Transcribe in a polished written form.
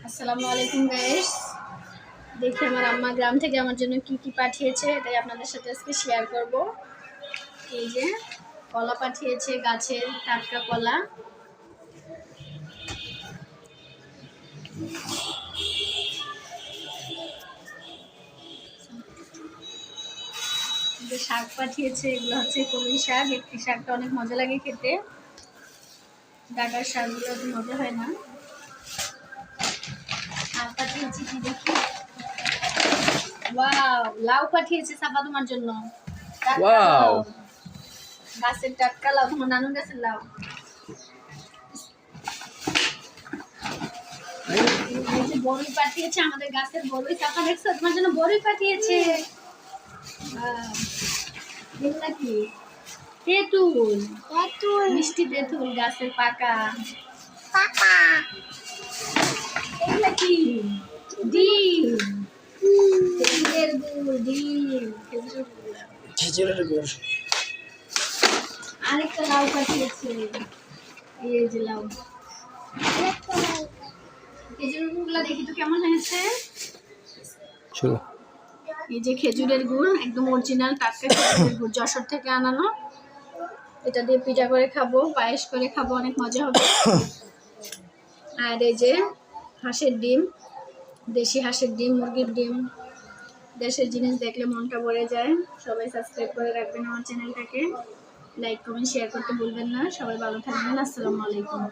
আসসালামু আলাইকুম গাইস। দেখি আমার আম্মা গ্রাম থেকে আমার জন্য কি কি পাঠিয়েছে, এটাই আপনাদের সাথে আজকে শেয়ার করব। এই যে কলা পাঠিয়েছে, গাছের টাটকা কলা। যে শাক পাঠিয়েছে, এগুলো হচ্ছে কলমি শাক। এই শাকটা অনেক মজা লাগে খেতে, ডাটার শাকগুলো অত মজা হয় না। আর পাঠিয়েছি কি দেখি, ওয়াও, লাউ পাঠিয়েছে সাফা তোমার জন্য। ওয়াও, গাছের টাটকা লাউ, তোমার নানুর গাছের লাউ। বড়ই পাঠিয়েছে, আমাদের গাছের বড়ই। চাপা দেখছো, তোমার জন্য বড়ই পাঠিয়েছে। এগুলা কি? তেঁতুল। তেঁতুল, মিষ্টি তেঁতুল, গাছের পাকা পাকা। এগুলা কি? ডিম। খেজুরের গুড়, ডিম, খেজুরের গুড়। আরেকটা লাউ পাঠিয়েছে, এই যে লাউ। খেজুরের গুড়গুলা দেখি তো কেমন হয়েছে। চলো, এই যে খেজুরের গুড়, একদম অরিজিনাল টাটকা খেজুরের গুড়, যশোর থেকে আনানো। এটা দিয়ে পিঠা করে খাবো, পায়েস করে খাবো, অনেক মজা হবে। আর এই যে হাঁসের ডিম, দেশি হাঁসের ডিম, মুরগির ডিম। দেশের জিনিস দেখলে মনটা ভরে যায়। সবাই সাবস্ক্রাইব করে রাখবেন আমার চ্যানেলটাকে, লাইক কমেন্ট শেয়ার করতে ভুলবেন না। সবাই ভালো থাকবেন। আসসালামু আলাইকুম।